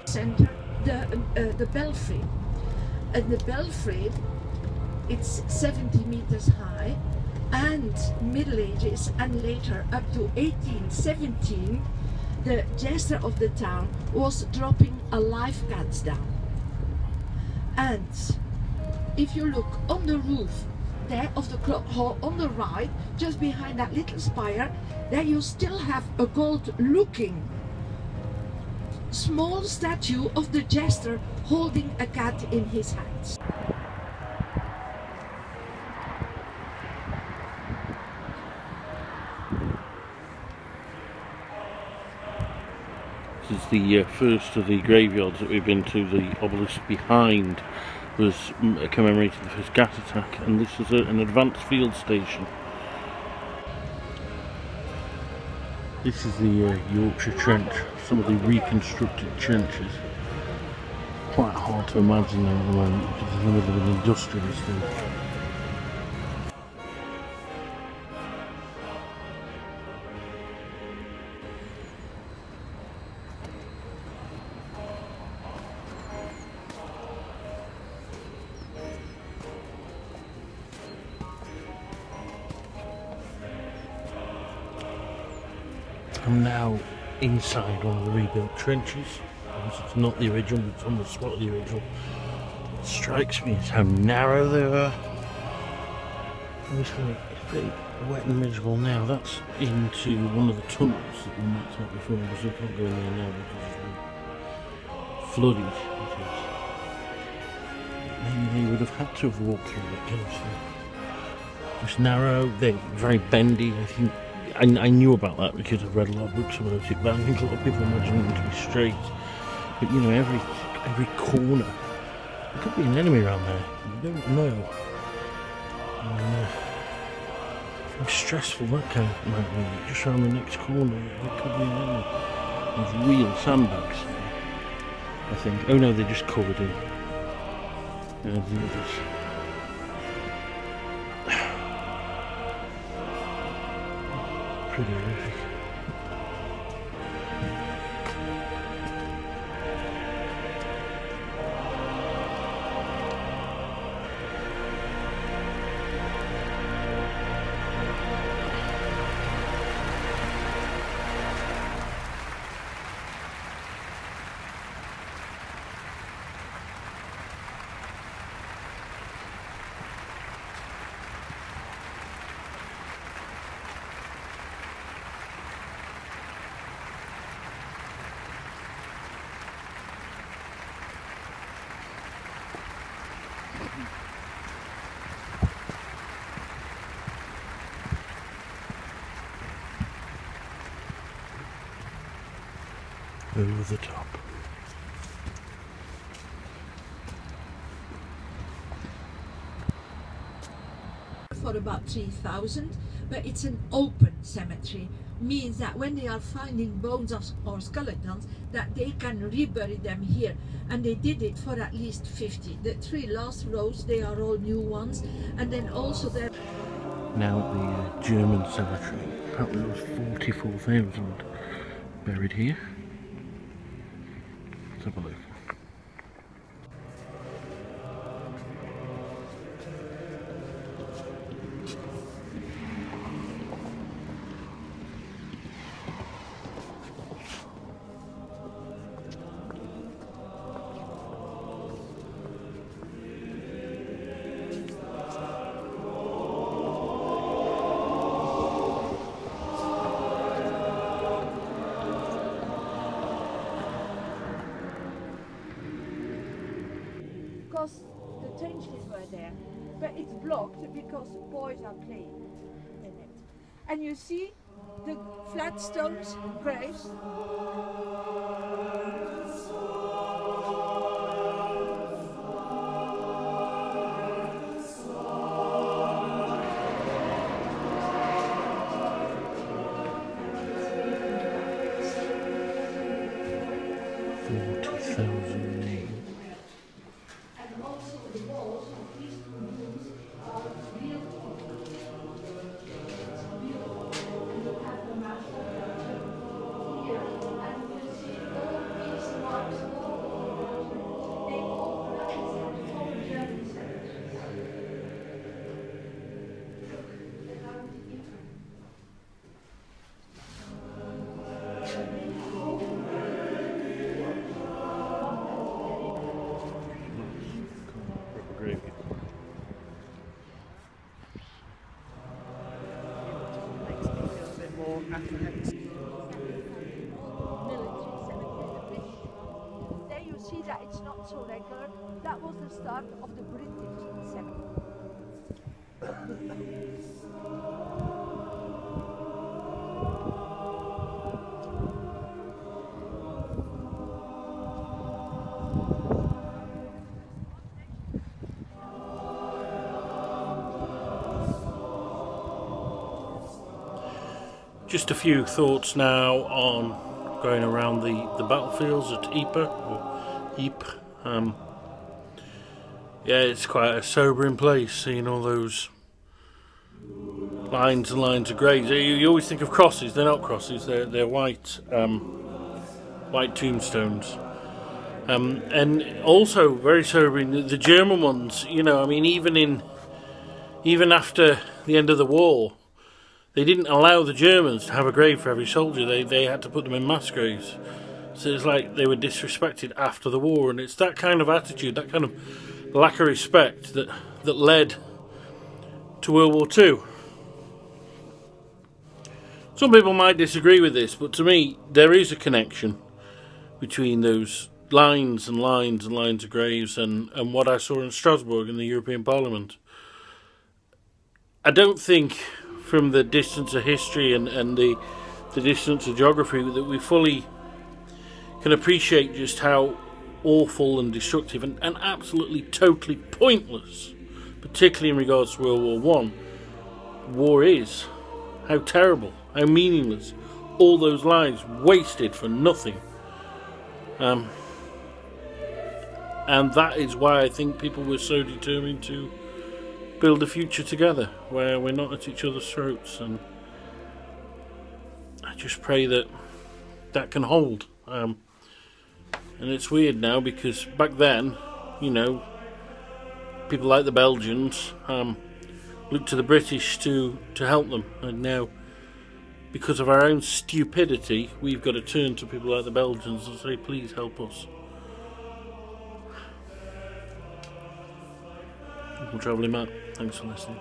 Center, the belfry, and the belfry, it's 70 meters high, and Middle Ages and later up to 1817 the jester of the town was dropping a live cats down. And if you look on the roof there of the clock hall on the right, just behind that little spire, there you still have a gold looking small statue of the jester holding a cat in his hands. This is the first of the graveyards that we've been to. The obelisk behind was commemorating the first gas attack, and this is an advanced field station. This is the Yorkshire Trench, some of the reconstructed trenches. Quite hard to imagine at the moment because it's in the middle of an industrial estate. I'm now inside one of the rebuilt trenches. It's not the original, it's on the spot of the original. What strikes me is how narrow they are. Obviously it's pretty wet and miserable now. That's into one of the tunnels that we mapped out before, because we can't go in there now because it's flooded. Maybe they would have had to have walked through that kind of stuff. Just narrow, they're very bendy. I think I knew about that because I've read a lot of books about it, but I think a lot of people imagine them to be straight. But you know, every corner, there could be an enemy around there. You don't know. How stressful that might be. Just around the next corner, there could be an enemy. There's real sandbags, I think. Oh no, they're just covered in. The others. Pretty horrific. Over the top. For about 3,000, but it's an open cemetery, means that when they are finding bones or skeletons, that they can rebury them here, and they did it for at least 50. The 3 last rows, they are all new ones, and then also there. Now the German cemetery. Apparently there was 44,000 buried here. Let's have a look. Because the trenches were there, but it's blocked because boys are playing in it. And you see the flat stones, graves. 40,000 men. And also the walls of these two rooms are beautiful. Beautiful. You have the map of Belgium here, and you see all these marks all over Belgium. They all represent four German sectors. Look, around Ieper. Gravy. Makes me feel a bit more apprehensive. Military cemetery. There you see that it's not so regular. That was the start of the British cemetery. Just a few thoughts now on going around the battlefields at Ieper, or Ypres. Yeah, it's quite a sobering place, seeing all those lines and lines of graves. You always think of crosses. They're not crosses. They're white white tombstones. And also very sobering, the German ones. You know, I mean, even after the end of the war, they didn't allow the Germans to have a grave for every soldier. They had to put them in mass graves. So it's like they were disrespected after the war, and it's that kind of attitude, that kind of lack of respect that led to World War II. Some people might disagree with this, but to me there is a connection between those lines and lines and lines of graves and what I saw in Strasbourg in the European Parliament. I don't think, from the distance of history and the distance of geography, that we fully can appreciate just how awful and destructive and absolutely totally pointless, particularly in regards to World War I, war is. How terrible, how meaningless, all those lives wasted for nothing. And that is why I think people were so determined to build a future together where we're not at each other's throats, and I just pray that can hold. And it's weird now, because back then, you know, people like the Belgians looked to the British to help them, and now, because of our own stupidity, we've got to turn to people like the Belgians and say, please help us. Travelling Matt, thanks for listening.